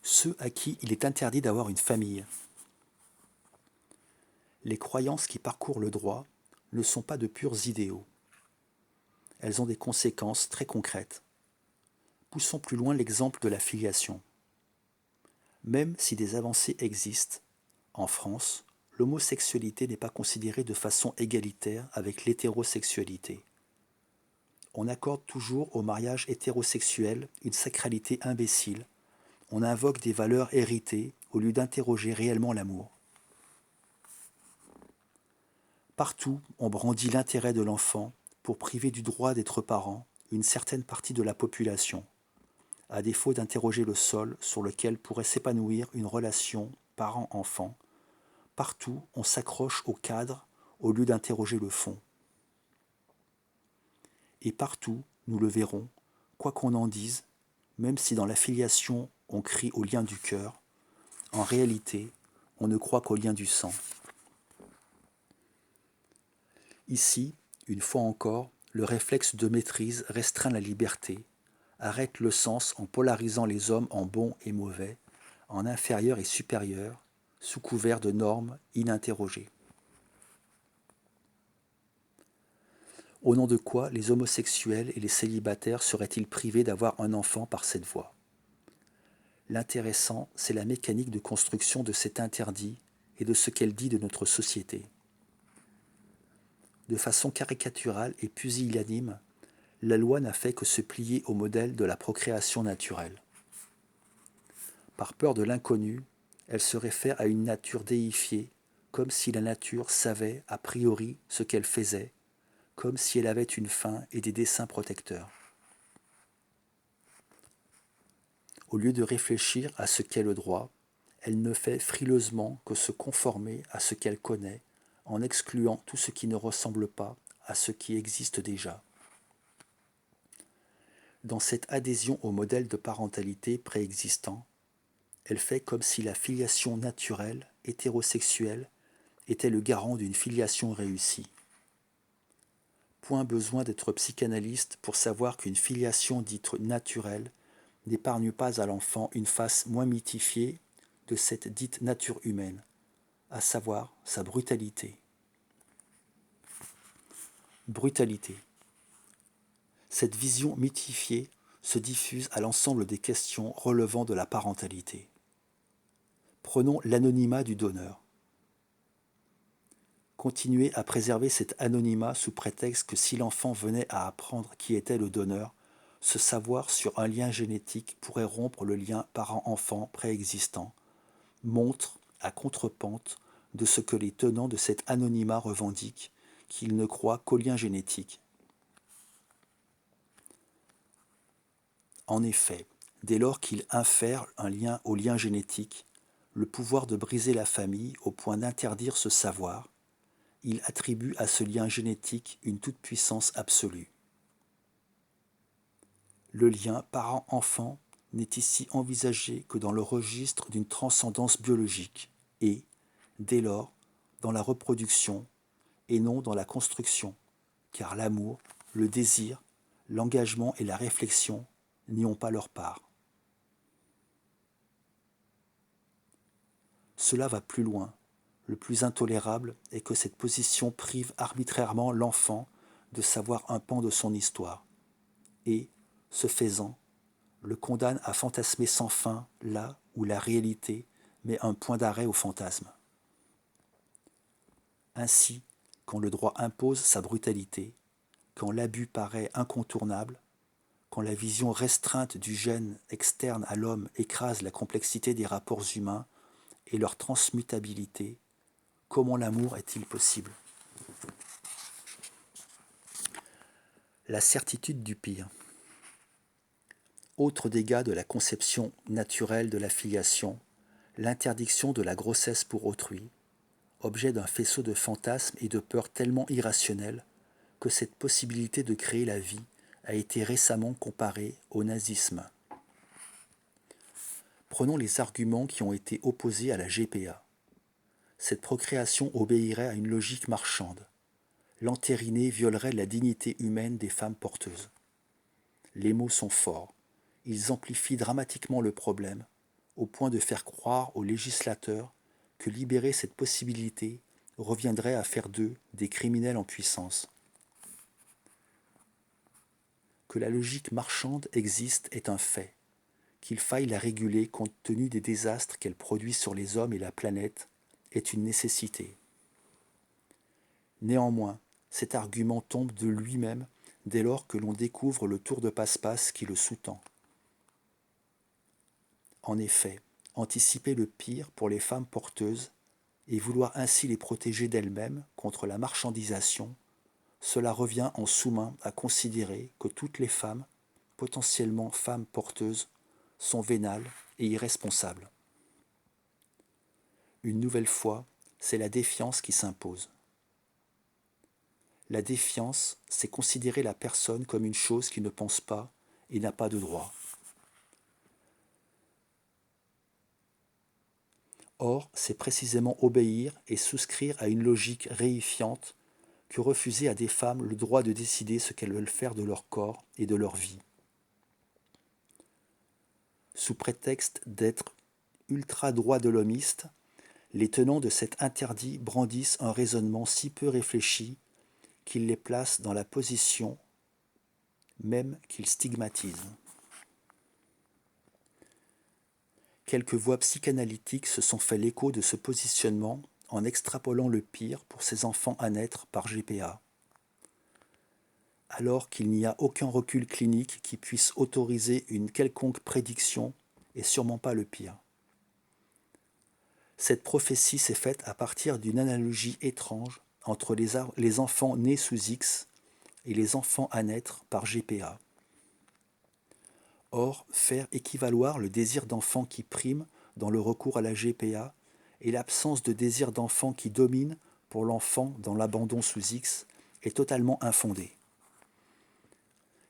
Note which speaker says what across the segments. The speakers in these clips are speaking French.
Speaker 1: ceux à qui il est interdit d'avoir une famille. Les croyances qui parcourent le droit ne sont pas de purs idéaux. Elles ont des conséquences très concrètes. Poussons plus loin l'exemple de la filiation. Même si des avancées existent, en France, l'homosexualité n'est pas considérée de façon égalitaire avec l'hétérosexualité. On accorde toujours au mariage hétérosexuel une sacralité imbécile. On invoque des valeurs héritées au lieu d'interroger réellement l'amour. Partout, on brandit l'intérêt de l'enfant pour priver du droit d'être parent une certaine partie de la population, à défaut d'interroger le sol sur lequel pourrait s'épanouir une relation parent-enfant. Partout, on s'accroche au cadre au lieu d'interroger le fond. Et partout, nous le verrons, quoi qu'on en dise, même si dans la filiation on crie au lien du cœur, en réalité, on ne croit qu'au lien du sang. Ici, une fois encore, le réflexe de maîtrise restreint la liberté, arrête le sens en polarisant les hommes en bons et mauvais, en inférieurs et supérieurs, sous couvert de normes ininterrogées. Au nom de quoi les homosexuels et les célibataires seraient-ils privés d'avoir un enfant par cette voie ? L'intéressant, c'est la mécanique de construction de cet interdit et de ce qu'elle dit de notre société. De façon caricaturale et pusillanime, la loi n'a fait que se plier au modèle de la procréation naturelle. Par peur de l'inconnu, elle se réfère à une nature déifiée, comme si la nature savait a priori ce qu'elle faisait, comme si elle avait une fin et des desseins protecteurs. Au lieu de réfléchir à ce qu'est le droit, elle ne fait frileusement que se conformer à ce qu'elle connaît, en excluant tout ce qui ne ressemble pas à ce qui existe déjà. Dans cette adhésion au modèle de parentalité préexistant, elle fait comme si la filiation naturelle, hétérosexuelle, était le garant d'une filiation réussie. Point besoin d'être psychanalyste pour savoir qu'une filiation dite naturelle n'épargne pas à l'enfant une face moins mythifiée de cette dite nature humaine, à savoir sa brutalité. Brutalité. Cette vision mythifiée se diffuse à l'ensemble des questions relevant de la parentalité. Prenons l'anonymat du donneur. Continuer à préserver cet anonymat sous prétexte que si l'enfant venait à apprendre qui était le donneur, ce savoir sur un lien génétique pourrait rompre le lien parent-enfant préexistant, montre, à contrepente, de ce que les tenants de cet anonymat revendiquent, qu'ils ne croient qu'au lien génétique. En effet, dès lors qu'ils infèrent un lien au lien génétique, le pouvoir de briser la famille au point d'interdire ce savoir, il attribue à ce lien génétique une toute-puissance absolue. Le lien parent-enfant n'est ici envisagé que dans le registre d'une transcendance biologique et, dès lors, dans la reproduction et non dans la construction, car l'amour, le désir, l'engagement et la réflexion n'y ont pas leur part. Cela va plus loin. Le plus intolérable est que cette position prive arbitrairement l'enfant de savoir un pan de son histoire et, ce faisant, le condamne à fantasmer sans fin là où la réalité met un point d'arrêt au fantasme. Ainsi, quand le droit impose sa brutalité, quand l'abus paraît incontournable, quand la vision restreinte du gène externe à l'homme écrase la complexité des rapports humains et leur transmutabilité, comment l'amour est-il possible ? La certitude du pire. Autre dégât de la conception naturelle de la filiation, l'interdiction de la grossesse pour autrui, objet d'un faisceau de fantasmes et de peurs tellement irrationnels que cette possibilité de créer la vie a été récemment comparée au nazisme. Prenons les arguments qui ont été opposés à la GPA. Cette procréation obéirait à une logique marchande. L'entériner violerait la dignité humaine des femmes porteuses. Les mots sont forts. Ils amplifient dramatiquement le problème, au point de faire croire aux législateurs que libérer cette possibilité reviendrait à faire d'eux des criminels en puissance. Que la logique marchande existe est un fait. Qu'il faille la réguler compte tenu des désastres qu'elle produit sur les hommes et la planète est une nécessité. Néanmoins, cet argument tombe de lui-même dès lors que l'on découvre le tour de passe-passe qui le sous-tend. En effet, anticiper le pire pour les femmes porteuses et vouloir ainsi les protéger d'elles-mêmes contre la marchandisation, cela revient en sous-main à considérer que toutes les femmes, potentiellement femmes porteuses, sont vénales et irresponsables. Une nouvelle fois, c'est la défiance qui s'impose. La défiance, c'est considérer la personne comme une chose qui ne pense pas et n'a pas de droit. Or, c'est précisément obéir et souscrire à une logique réifiante que refuser à des femmes le droit de décider ce qu'elles veulent faire de leur corps et de leur vie. Sous prétexte d'être ultra-droit de l'homiste, les tenants de cet interdit brandissent un raisonnement si peu réfléchi qu'il les place dans la position même qu'ils stigmatisent. Quelques voix psychanalytiques se sont fait l'écho de ce positionnement en extrapolant le pire pour ces enfants à naître par GPA. Alors qu'il n'y a aucun recul clinique qui puisse autoriser une quelconque prédiction, et sûrement pas le pire. Cette prophétie s'est faite à partir d'une analogie étrange entre les enfants nés sous X et les enfants à naître par GPA. Or, faire équivaloir le désir d'enfant qui prime dans le recours à la GPA et l'absence de désir d'enfant qui domine pour l'enfant dans l'abandon sous X est totalement infondé.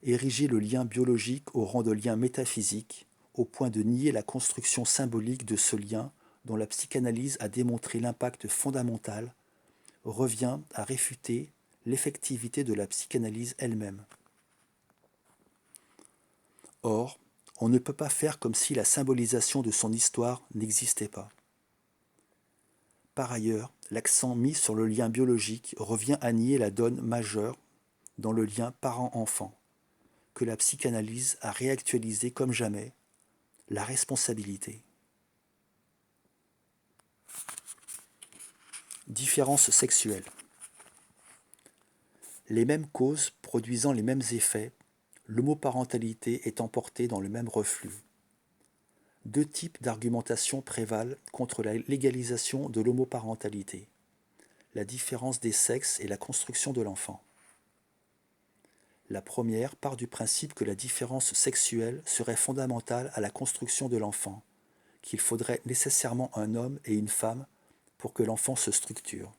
Speaker 1: Ériger le lien biologique au rang de lien métaphysique, au point de nier la construction symbolique de ce lien dont la psychanalyse a démontré l'impact fondamental, revient à réfuter l'effectivité de la psychanalyse elle-même. Or, on ne peut pas faire comme si la symbolisation de son histoire n'existait pas. Par ailleurs, l'accent mis sur le lien biologique revient à nier la donne majeure dans le lien parent-enfant, que la psychanalyse a réactualisé comme jamais, la responsabilité. Différences sexuelles. Les mêmes causes produisant les mêmes effets, l'homoparentalité est emportée dans le même reflux. Deux types d'argumentation prévalent contre la légalisation de l'homoparentalité: la différence des sexes et la construction de l'enfant. La première part du principe que la différence sexuelle serait fondamentale à la construction de l'enfant, qu'il faudrait nécessairement un homme et une femme pour que l'enfant se structure.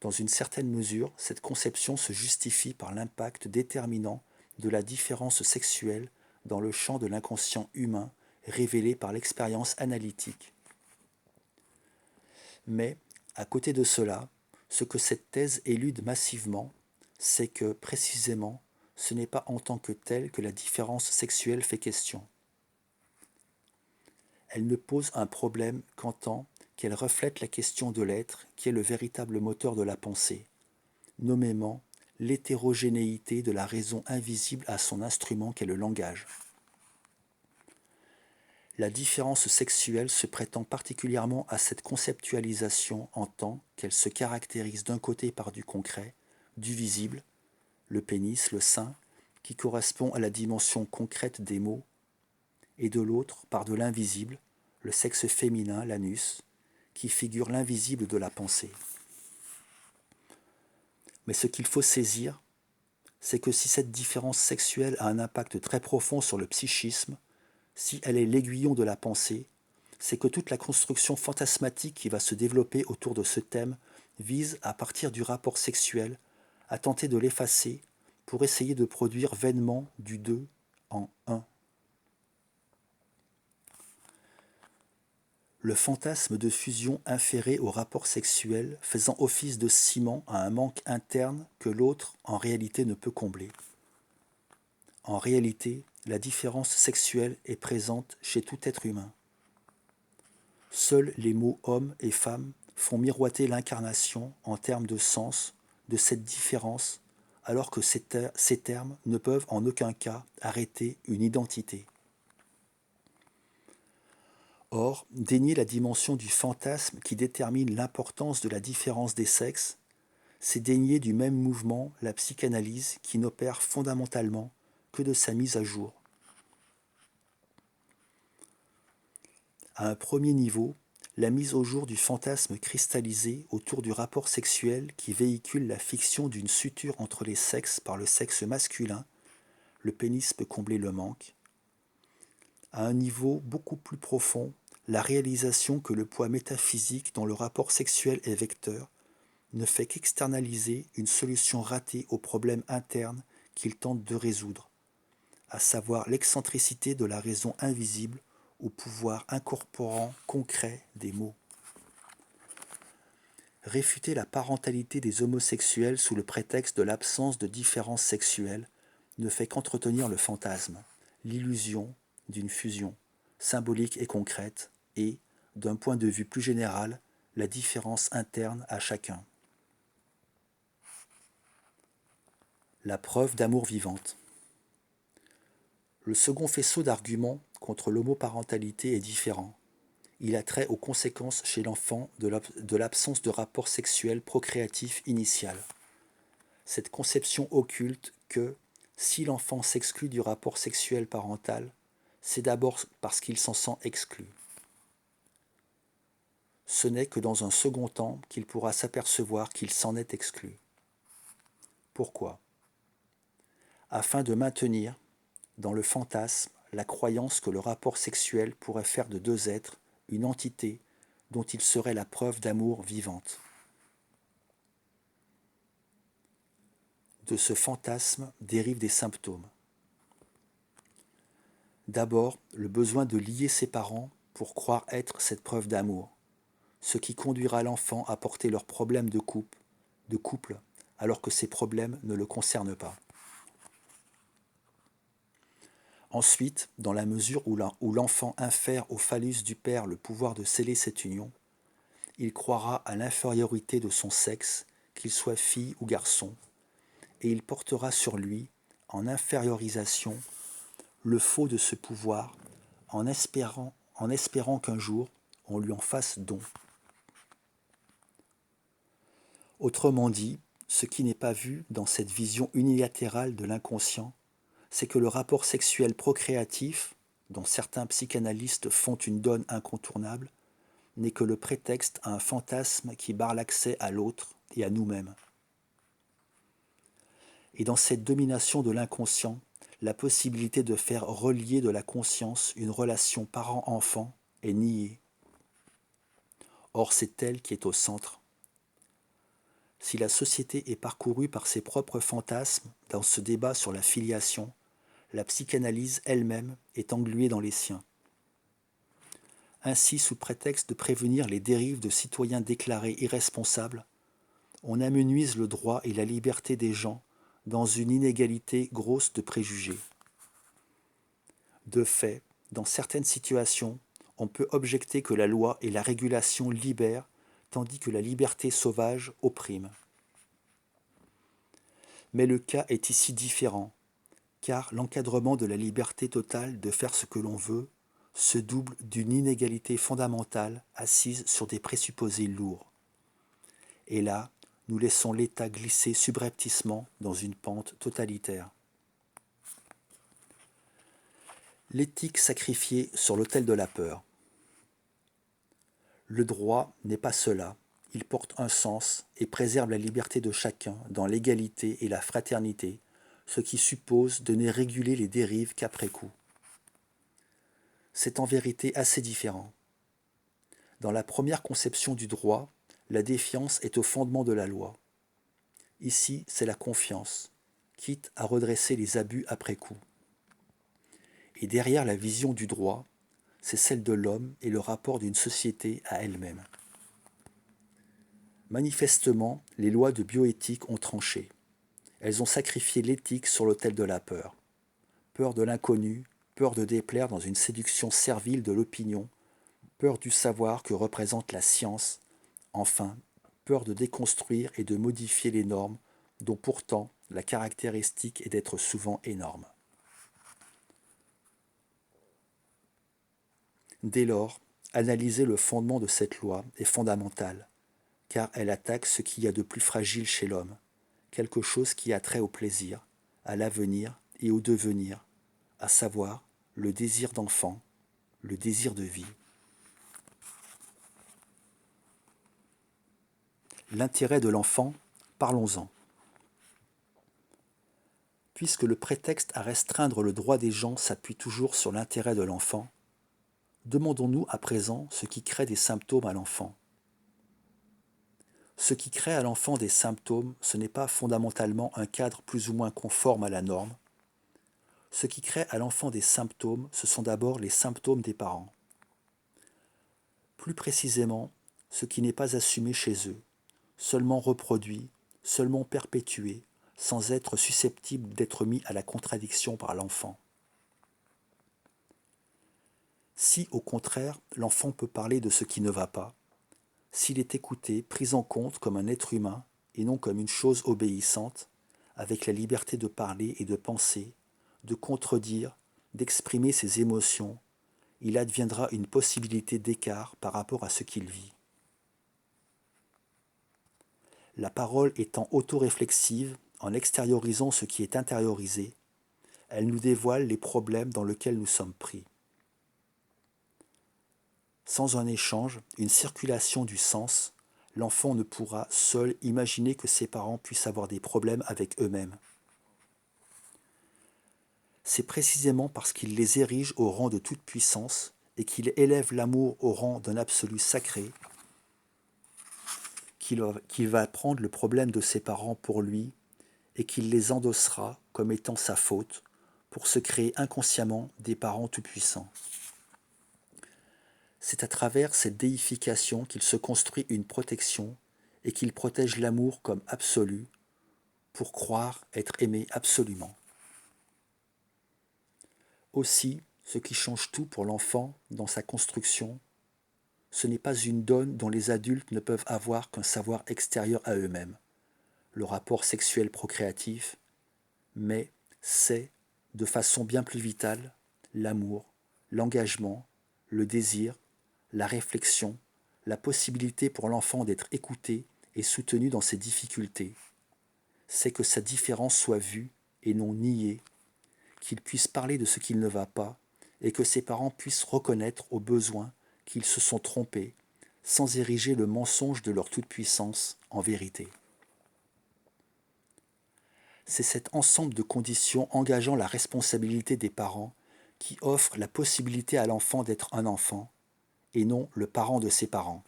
Speaker 1: Dans une certaine mesure, cette conception se justifie par l'impact déterminant de la différence sexuelle dans le champ de l'inconscient humain révélé par l'expérience analytique. Mais, à côté de cela, ce que cette thèse élude massivement, c'est que, précisément, ce n'est pas en tant que telle que la différence sexuelle fait question. Elle ne pose un problème qu'en tant qu'elle reflète la question de l'être qui est le véritable moteur de la pensée, nommément l'hétérogénéité de la raison invisible à son instrument qu'est le langage. La différence sexuelle se prétend particulièrement à cette conceptualisation en tant qu'elle se caractérise d'un côté par du concret, du visible, le pénis, le sein, qui correspond à la dimension concrète des mots, et de l'autre par de l'invisible, le sexe féminin, l'anus, qui figure l'invisible de la pensée. Mais ce qu'il faut saisir, c'est que si cette différence sexuelle a un impact très profond sur le psychisme, si elle est l'aiguillon de la pensée, c'est que toute la construction fantasmatique qui va se développer autour de ce thème vise, à partir du rapport sexuel, à tenter de l'effacer pour essayer de produire vainement du deux en un. Le fantasme de fusion inféré au rapport sexuel faisant office de ciment à un manque interne que l'autre en réalité ne peut combler. En réalité, la différence sexuelle est présente chez tout être humain. Seuls les mots homme et femme font miroiter l'incarnation en termes de sens de cette différence, alors que ces termes ne peuvent en aucun cas arrêter une identité. Or, dénier la dimension du fantasme qui détermine l'importance de la différence des sexes, c'est dénier du même mouvement la psychanalyse qui n'opère fondamentalement que de sa mise à jour. À un premier niveau, la mise au jour du fantasme cristallisé autour du rapport sexuel qui véhicule la fiction d'une suture entre les sexes par le sexe masculin, le pénis peut combler le manque. À un niveau beaucoup plus profond, la réalisation que le poids métaphysique dont le rapport sexuel est vecteur ne fait qu'externaliser une solution ratée au problème interne qu'il tente de résoudre, à savoir l'excentricité de la raison invisible au pouvoir incorporant concret des mots. Réfuter la parentalité des homosexuels sous le prétexte de l'absence de différence sexuelle ne fait qu'entretenir le fantasme, l'illusion d'une fusion symbolique et concrète et, d'un point de vue plus général, la différence interne à chacun. La preuve d'amour vivante. Le second faisceau d'arguments contre l'homoparentalité est différent. Il a trait aux conséquences chez l'enfant de l'absence de rapport sexuel procréatif initial. Cette conception occulte que, si l'enfant s'exclut du rapport sexuel parental, c'est d'abord parce qu'il s'en sent exclu. Ce n'est que dans un second temps qu'il pourra s'apercevoir qu'il s'en est exclu. Pourquoi ? Afin de maintenir, dans le fantasme, la croyance que le rapport sexuel pourrait faire de deux êtres une entité dont il serait la preuve d'amour vivante. De ce fantasme dérivent des symptômes. D'abord, le besoin de lier ses parents pour croire être cette preuve d'amour, ce qui conduira l'enfant à porter leurs problèmes de couple, alors que ces problèmes ne le concernent pas. Ensuite, dans la mesure où l'enfant infère au phallus du père le pouvoir de sceller cette union, il croira à l'infériorité de son sexe, qu'il soit fille ou garçon, et il portera sur lui, en infériorisation, le faux de ce pouvoir, en espérant qu'un jour, on lui en fasse don. Autrement dit, ce qui n'est pas vu dans cette vision unilatérale de l'inconscient, c'est que le rapport sexuel procréatif, dont certains psychanalystes font une donne incontournable, n'est que le prétexte à un fantasme qui barre l'accès à l'autre et à nous-mêmes. Et dans cette domination de l'inconscient, la possibilité de faire relier de la conscience une relation parent-enfant est niée. Or, c'est elle qui est au centre. Si la société est parcourue par ses propres fantasmes dans ce débat sur la filiation, la psychanalyse elle-même est engluée dans les siens. Ainsi, sous prétexte de prévenir les dérives de citoyens déclarés irresponsables, on amenuise le droit et la liberté des gens dans une inégalité grosse de préjugés. De fait, dans certaines situations, on peut objecter que la loi et la régulation libèrent, tandis que la liberté sauvage opprime. Mais le cas est ici différent, car l'encadrement de la liberté totale de faire ce que l'on veut se double d'une inégalité fondamentale assise sur des présupposés lourds. Et là, nous laissons l'État glisser subrepticement dans une pente totalitaire. L'éthique sacrifiée sur l'autel de la peur. Le droit n'est pas cela, il porte un sens et préserve la liberté de chacun dans l'égalité et la fraternité, ce qui suppose de ne réguler les dérives qu'après coup. C'est en vérité assez différent. Dans la première conception du droit, la défiance est au fondement de la loi. Ici, c'est la confiance, quitte à redresser les abus après coup. Et derrière la vision du droit, c'est celle de l'homme et le rapport d'une société à elle-même. Manifestement, les lois de bioéthique ont tranché. Elles ont sacrifié l'éthique sur l'autel de la peur. peur de l'inconnu, peur de déplaire dans une séduction servile de l'opinion, peur du savoir que représente la science, enfin, peur de déconstruire et de modifier les normes dont pourtant la caractéristique est d'être souvent énorme. Dès lors, analyser le fondement de cette loi est fondamental, car elle attaque ce qu'il y a de plus fragile chez l'homme, quelque chose qui a trait au plaisir, à l'avenir et au devenir, à savoir le désir d'enfant, le désir de vie. L'intérêt de l'enfant, parlons-en. Puisque le prétexte à restreindre le droit des gens s'appuie toujours sur l'intérêt de l'enfant, demandons-nous à présent ce qui crée des symptômes à l'enfant. Ce qui crée à l'enfant des symptômes, ce n'est pas fondamentalement un cadre plus ou moins conforme à la norme. Ce qui crée à l'enfant des symptômes, ce sont d'abord les symptômes des parents. Plus précisément, ce qui n'est pas assumé chez eux, seulement reproduit, seulement perpétué, sans être susceptible d'être mis à la contradiction par l'enfant. Si, au contraire, l'enfant peut parler de ce qui ne va pas, s'il est écouté, pris en compte comme un être humain et non comme une chose obéissante, avec la liberté de parler et de penser, de contredire, d'exprimer ses émotions, il adviendra une possibilité d'écart par rapport à ce qu'il vit. La parole étant autoréflexive, en extériorisant ce qui est intériorisé, elle nous dévoile les problèmes dans lesquels nous sommes pris. Sans un échange, une circulation du sens, l'enfant ne pourra seul imaginer que ses parents puissent avoir des problèmes avec eux-mêmes. C'est précisément parce qu'il les érige au rang de toute puissance et qu'il élève l'amour au rang d'un absolu sacré qu'il va prendre le problème de ses parents pour lui et qu'il les endossera comme étant sa faute pour se créer inconsciemment des parents tout-puissants. C'est à travers cette déification qu'il se construit une protection et qu'il protège l'amour comme absolu pour croire être aimé absolument. Aussi, ce qui change tout pour l'enfant dans sa construction, ce n'est pas une donne dont les adultes ne peuvent avoir qu'un savoir extérieur à eux-mêmes, le rapport sexuel procréatif, mais c'est, de façon bien plus vitale, l'amour, l'engagement, le désir, la réflexion, la possibilité pour l'enfant d'être écouté et soutenu dans ses difficultés. C'est que sa différence soit vue et non niée, qu'il puisse parler de ce qu'il ne va pas et que ses parents puissent reconnaître au besoin qu'ils se sont trompés sans ériger le mensonge de leur toute-puissance en vérité. C'est cet ensemble de conditions engageant la responsabilité des parents qui offre la possibilité à l'enfant d'être un enfant et non le parent de ses parents.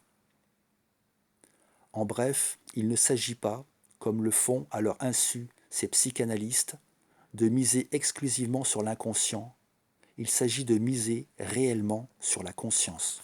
Speaker 1: En bref, il ne s'agit pas, comme le font à leur insu ces psychanalystes, de miser exclusivement sur l'inconscient, il s'agit de miser réellement sur la conscience.